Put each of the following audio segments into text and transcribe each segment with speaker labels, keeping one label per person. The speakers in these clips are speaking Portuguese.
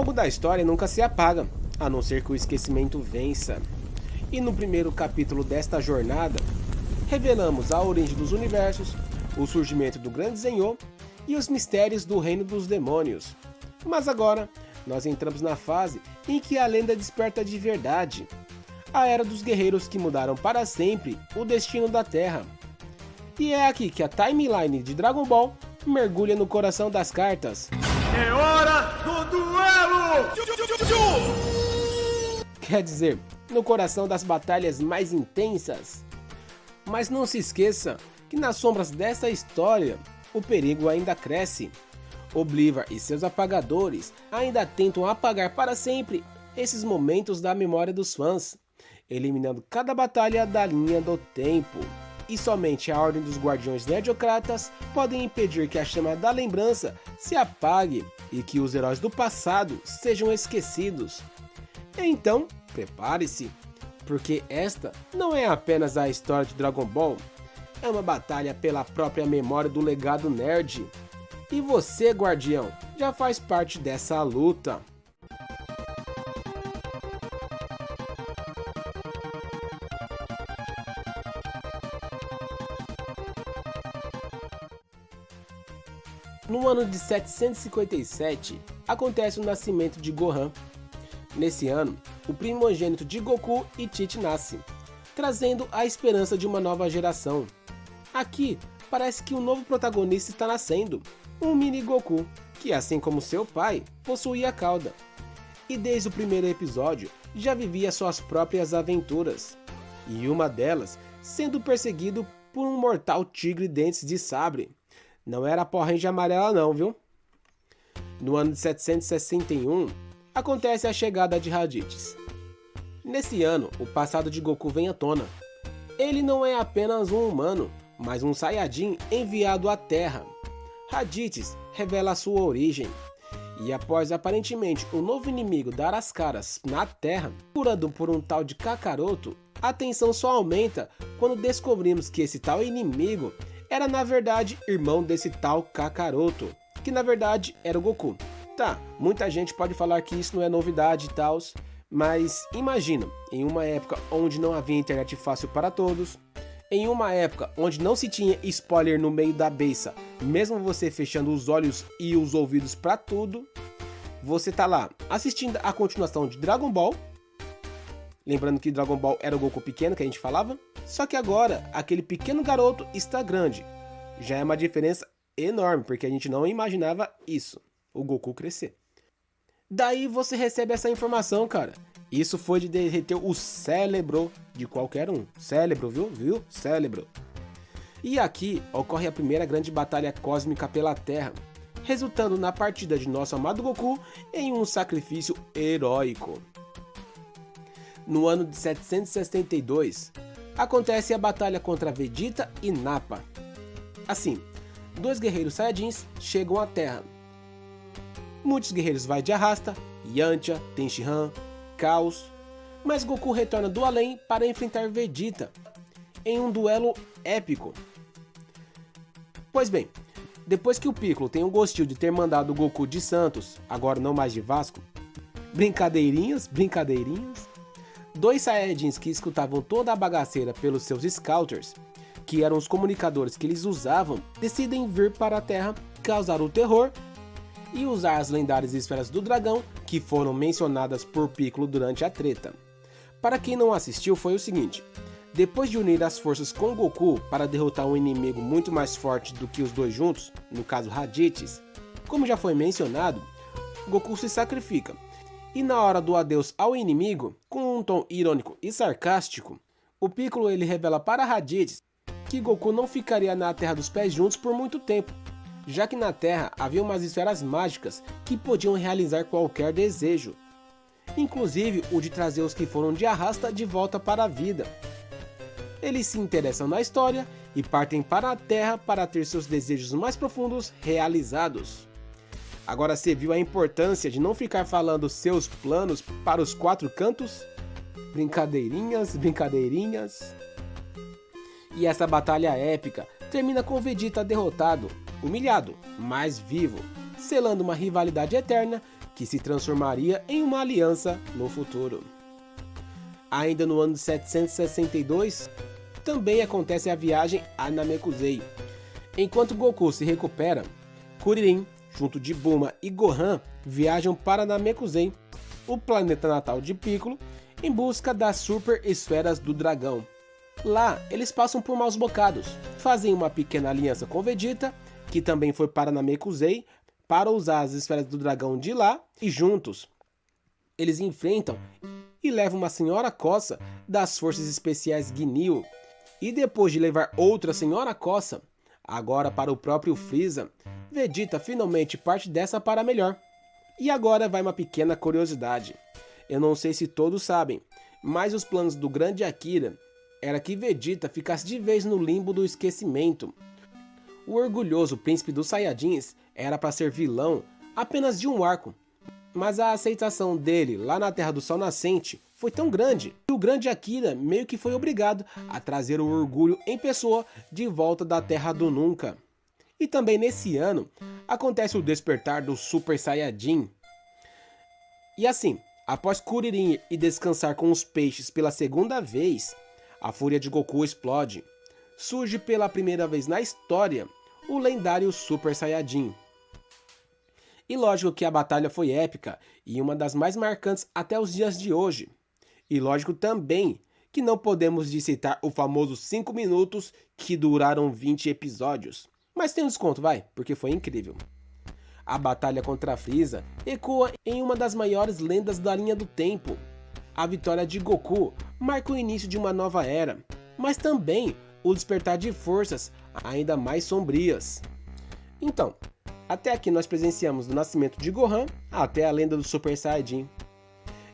Speaker 1: fogo da história nunca se apaga, a não ser que o esquecimento vença. E no primeiro capítulo desta jornada, revelamos a origem dos universos, o surgimento do grande Zenhou e os mistérios do reino dos demônios. Mas agora, nós entramos na fase em que a lenda desperta de verdade. A era dos guerreiros que mudaram para sempre o destino da Terra. E é aqui que a timeline de Dragon Ball mergulha no coração das cartas.
Speaker 2: É hora do duelo!
Speaker 1: Quer dizer, no coração das batalhas mais intensas. Mas não se esqueça que nas sombras dessa história, o perigo ainda cresce. Oblivion e seus apagadores ainda tentam apagar para sempre esses momentos da memória dos fãs, eliminando cada batalha da linha do tempo. E somente a Ordem dos Guardiões Nerdocratas podem impedir que a chama da lembrança se apague e que os heróis do passado sejam esquecidos. Então, prepare-se, porque esta não é apenas a história de Dragon Ball, é uma batalha pela própria memória do legado nerd. E você, guardião, já faz parte dessa luta. No ano de 757, acontece o nascimento de Gohan. Nesse ano, o primogênito de Goku e Tite nasce, trazendo a esperança de uma nova geração. Aqui, parece que um novo protagonista está nascendo, um mini Goku, que assim como seu pai, possuía cauda. E desde o primeiro episódio, já vivia suas próprias aventuras. E uma delas, sendo perseguido por um mortal tigre dentes de sabre. Não era a Power Ranger amarela não, viu? No ano de 761, acontece a chegada de Raditz. Nesse ano, o passado de Goku vem à tona. Ele não é apenas um humano, mas um Saiyajin enviado à Terra. Raditz revela sua origem. E após aparentemente um novo inimigo dar as caras na Terra, curado por um tal de Kakaroto, a tensão só aumenta quando descobrimos que esse tal inimigo era na verdade irmão desse tal Kakaroto, que na verdade era o Goku. Tá, muita gente pode falar que isso não é novidade e tal, mas imagina, em uma época onde não havia internet fácil para todos, em uma época onde não se tinha spoiler no meio da beiça, mesmo você fechando os olhos e os ouvidos para tudo, você tá lá assistindo a continuação de Dragon Ball, lembrando que Dragon Ball era o Goku pequeno que a gente falava, só que agora aquele pequeno garoto está grande. Já é uma diferença enorme, porque a gente não imaginava isso, o Goku crescer. Daí você recebe essa informação, cara. Isso foi de derreter o cérebro de qualquer um. Cérebro, viu? Cérebro. E aqui ocorre a primeira grande batalha cósmica pela Terra, resultando na partida de nosso amado Goku em um sacrifício heróico. No ano de 762, acontece a batalha contra Vegeta e Nappa. Assim, dois guerreiros Saiyajins chegam à Terra. Muitos guerreiros vai de arrasta, Yantia, Tenshinhan, Caos, mas Goku retorna do além para enfrentar Vegeta em um duelo épico. Pois bem, depois que o Piccolo tem o gostinho de ter mandado o Goku de Santos, agora não mais de Vasco, brincadeirinhas, dois Saiyajins que escutavam toda a bagaceira pelos seus Scouters, que eram os comunicadores que eles usavam, decidem vir para a Terra, causar o terror e usar as lendárias esferas do dragão que foram mencionadas por Piccolo durante a treta. Para quem não assistiu, foi o seguinte: depois de unir as forças com Goku para derrotar um inimigo muito mais forte do que os dois juntos, no caso Raditz, como já foi mencionado, Goku se sacrifica. E na hora do adeus ao inimigo, com um tom irônico e sarcástico, o Piccolo ele revela para Raditz que Goku não ficaria na Terra dos Pés juntos por muito tempo, já que na Terra havia umas esferas mágicas que podiam realizar qualquer desejo, inclusive o de trazer os que foram de arrasta de volta para a vida. Eles se interessam na história e partem para a Terra para ter seus desejos mais profundos realizados. Agora você viu a importância de não ficar falando seus planos para os quatro cantos? Brincadeirinhas. E essa batalha épica termina com Vegeta derrotado, humilhado, mas vivo, selando uma rivalidade eterna que se transformaria em uma aliança no futuro. Ainda no ano de 762, também acontece a viagem a Namekusei. Enquanto Goku se recupera, Kuririn, junto de Bulma e Gohan, viajam para Namekusei, o planeta natal de Piccolo, em busca das super esferas do dragão. Lá, eles passam por maus bocados, fazem uma pequena aliança com Vegeta, que também foi para Namekusei, para usar as esferas do dragão de lá, e juntos, eles enfrentam e levam uma senhora Cossa das forças especiais Ginyu. E depois de levar outra senhora Cossa, agora para o próprio Freeza, Vegeta finalmente parte dessa para melhor. E agora vai uma pequena curiosidade. Eu não sei se todos sabem, mas os planos do grande Akira era que Vegeta ficasse de vez no limbo do esquecimento. O orgulhoso príncipe dos Saiyajins era para ser vilão apenas de um arco, mas a aceitação dele lá na Terra do Sol Nascente foi tão grande que o grande Akira meio que foi obrigado a trazer o orgulho em pessoa de volta da Terra do Nunca. E também nesse ano acontece o despertar do Super Saiyajin. E assim, após Kuririn e descansar com os peixes pela segunda vez, a fúria de Goku explode. Surge pela primeira vez na história o lendário Super Saiyajin. E lógico que a batalha foi épica e uma das mais marcantes até os dias de hoje. E lógico também que não podemos citar o famoso 5 minutos que duraram 20 episódios. Mas tem um desconto, vai, porque foi incrível. A batalha contra Freeza ecoa em uma das maiores lendas da linha do tempo. A vitória de Goku marca o início de uma nova era, mas também o despertar de forças ainda mais sombrias. Então, até aqui nós presenciamos do nascimento de Gohan até a lenda do Super Saiyajin.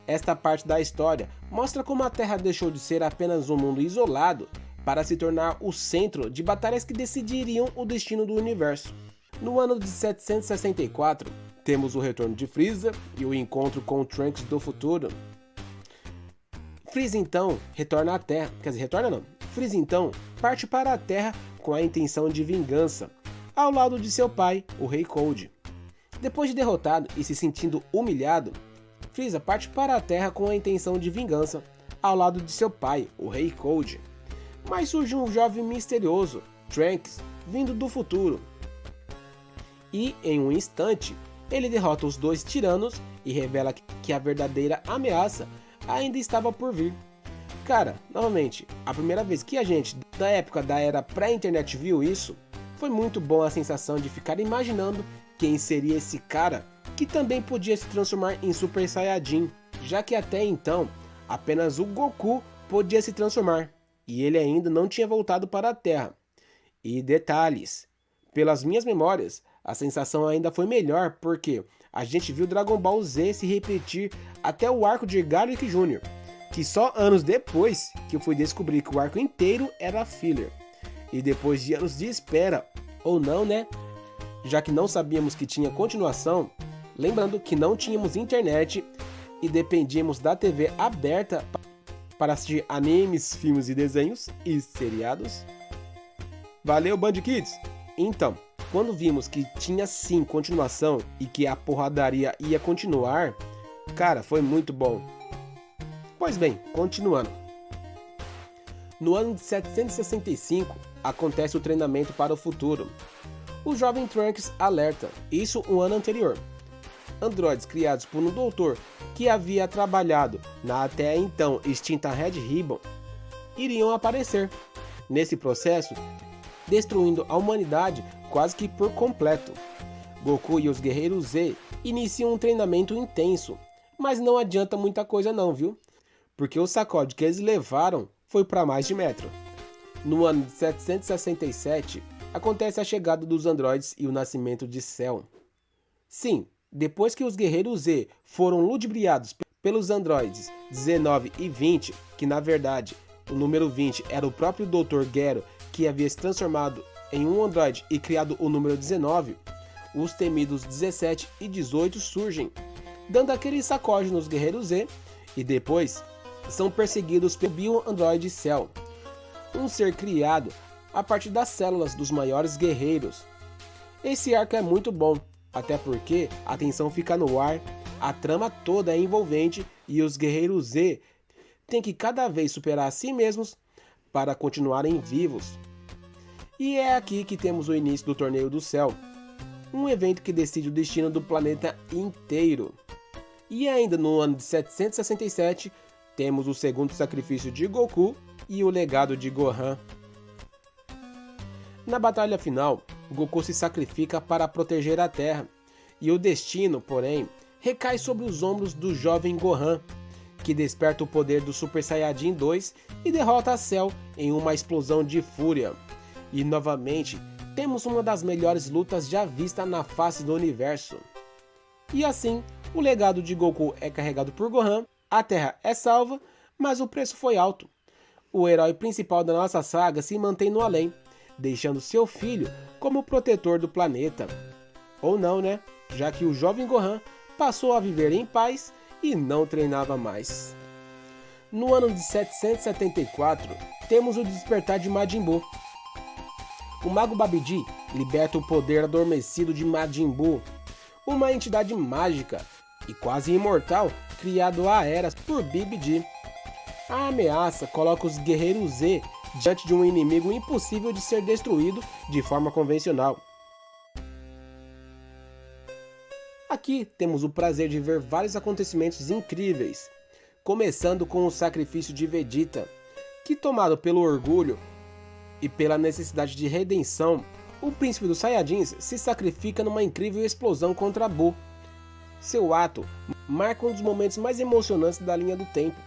Speaker 1: Esta parte da história mostra como a Terra deixou de ser apenas um mundo isolado para se tornar o centro de batalhas que decidiriam o destino do universo. No ano de 764, temos o retorno de Freeza e o encontro com o Trunks do futuro. Freeza então retorna à Terra, Freeza então parte para a Terra com a intenção de vingança, ao lado de seu pai, o Rei Cold. Depois de derrotado e se sentindo humilhado, Freeza parte para a Terra com a intenção de vingança, ao lado de seu pai, o Rei Cold. Mas surge um jovem misterioso, Trunks, vindo do futuro. E, em um instante, ele derrota os dois tiranos e revela que a verdadeira ameaça ainda estava por vir. Cara, novamente, a primeira vez que a gente, da época da era pré-internet, viu isso, foi muito bom a sensação de ficar imaginando quem seria esse cara que também podia se transformar em Super Saiyajin, já que até então apenas o Goku podia se transformar e ele ainda não tinha voltado para a Terra. E detalhes, pelas minhas memórias, a sensação ainda foi melhor porque a gente viu Dragon Ball Z se repetir até o arco de Garlic Jr., que só anos depois que eu fui descobrir que o arco inteiro era filler. E depois de anos de espera, ou não, né? Já que não sabíamos que tinha continuação, lembrando que não tínhamos internet e dependíamos da TV aberta para assistir animes, filmes e desenhos e seriados. Valeu, Band Kids! Então, quando vimos que tinha sim continuação e que a porradaria ia continuar, cara, foi muito bom. Pois bem, continuando. No ano de 765, acontece o treinamento para o futuro. O jovem Trunks alerta, isso um ano anterior. Androides criados por um doutor que havia trabalhado na até então extinta Red Ribbon iriam aparecer. Nesse processo, destruindo a humanidade quase que por completo. Goku e os Guerreiros Z iniciam um treinamento intenso, mas não adianta muita coisa não, viu? Porque o sacode que eles levaram foi para mais de metro. No ano de 767, acontece a chegada dos androides e o nascimento de Cell. Sim, depois que os Guerreiros Z foram ludibriados pelos androides 19 e 20, que na verdade o número 20 era o próprio Dr. Gero que havia se transformado em um androide e criado o número 19, os temidos 17 e 18 surgem, dando aquele sacode nos Guerreiros Z e depois são perseguidos pelo Bio-Android Cell, um ser criado a partir das células dos maiores guerreiros. Esse arco é muito bom, até porque a tensão fica no ar A trama toda é envolvente e os guerreiros Z têm que cada vez superar a si mesmos para continuarem vivos. E é aqui que temos o início do Torneio do Céu, um evento que decide o destino do planeta inteiro. E ainda no ano de 767, temos o segundo sacrifício de Goku e o legado de Gohan. Na batalha final, Goku se sacrifica para proteger a Terra, e o destino, porém, recai sobre os ombros do jovem Gohan, que desperta o poder do Super Saiyajin 2 e derrota a Cell em uma explosão de fúria. E novamente, temos uma das melhores lutas já vista na face do universo. E assim, o legado de Goku é carregado por Gohan, a Terra é salva, mas o preço foi alto. O herói principal da nossa saga se mantém no além, deixando seu filho como protetor do planeta. Ou não, né? Já que o jovem Gohan passou a viver em paz e não treinava mais. No ano de 774, temos o despertar de Majin Buu. O Mago Babidi liberta o poder adormecido de Majin Buu, uma entidade mágica e quase imortal criado há eras por Babidi. A ameaça coloca os Guerreiros Z diante de um inimigo impossível de ser destruído de forma convencional. Aqui temos o prazer de ver vários acontecimentos incríveis, começando com o sacrifício de Vegeta, que, tomado pelo orgulho e pela necessidade de redenção, o príncipe dos Saiyajins se sacrifica numa incrível explosão contra Buu. Seu ato marca um dos momentos mais emocionantes da linha do tempo,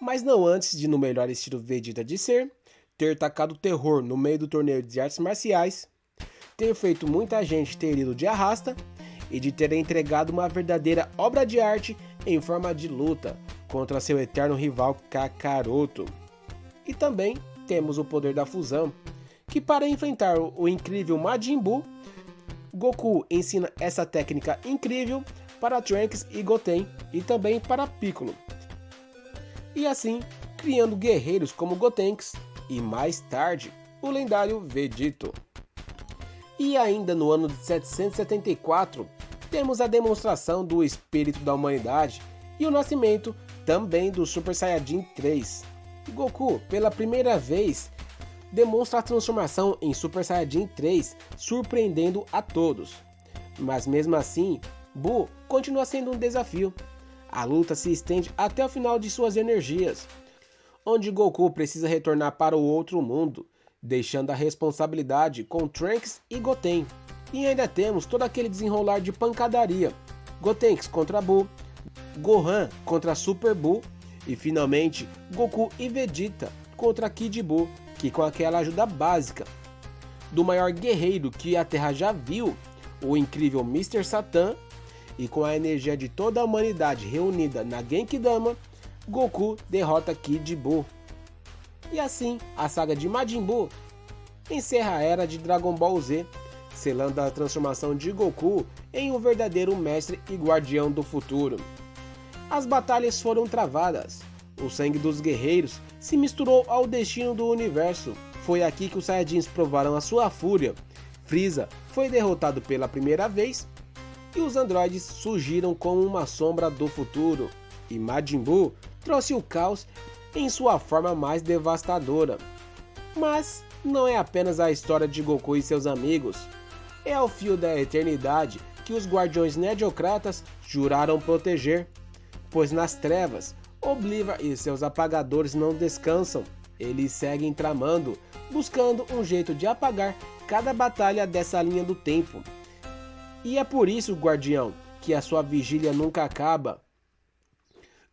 Speaker 1: mas não antes de, no melhor estilo Vegeta de ser, ter tacado terror no meio do torneio de artes marciais, ter feito muita gente ter ido de arrasta e de ter entregado uma verdadeira obra de arte em forma de luta contra seu eterno rival Kakaroto. E também temos o poder da fusão, que para enfrentar o incrível Majin Buu, Goku ensina essa técnica incrível para Trunks e Goten e também para Piccolo. E assim, criando guerreiros como Gotenks e mais tarde, o lendário Vegito. E ainda no ano de 774, temos a demonstração do espírito da humanidade e o nascimento também do Super Saiyajin 3. Goku, pela primeira vez, demonstra a transformação em Super Saiyajin 3, surpreendendo a todos. Mas mesmo assim, Buu continua sendo um desafio. A luta se estende até o final de suas energias, onde Goku precisa retornar para o outro mundo, deixando a responsabilidade com Trunks e Goten. E ainda temos todo aquele desenrolar de pancadaria, Gotenks contra Buu, Gohan contra Super Buu e finalmente Goku e Vegeta contra Kid Buu, que com aquela ajuda básica do maior guerreiro que a Terra já viu, o incrível Mr. Satan, e com a energia de toda a humanidade reunida na Genkidama, Goku derrota Kid Buu. E assim, a saga de Majin Buu encerra a era de Dragon Ball Z, selando a transformação de Goku em um verdadeiro mestre e guardião do futuro. As batalhas foram travadas, o sangue dos guerreiros se misturou ao destino do universo. Foi aqui que os Saiyajins provaram a sua fúria. Frieza foi derrotado pela primeira vez e os androides surgiram como uma sombra do futuro. E Majin Buu trouxe o caos em sua forma mais devastadora. Mas não é apenas a história de Goku e seus amigos. É o fio da eternidade que os Guardiões Nediocratas juraram proteger. Pois nas trevas, Oblivion e seus apagadores não descansam. Eles seguem tramando, buscando um jeito de apagar cada batalha dessa linha do tempo. E é por isso, Guardião, que a sua vigília nunca acaba.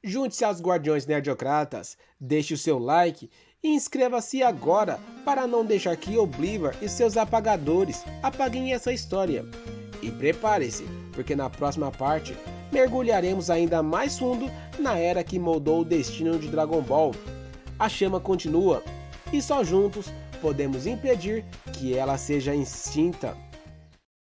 Speaker 1: Junte-se aos Guardiões Nediocratas, deixe o seu like e inscreva-se agora para não deixar que Oblivion e seus apagadores apaguem essa história. E prepare-se, porque na próxima parte mergulharemos ainda mais fundo na era que moldou o destino de Dragon Ball. A chama continua e só juntos podemos impedir que ela seja extinta.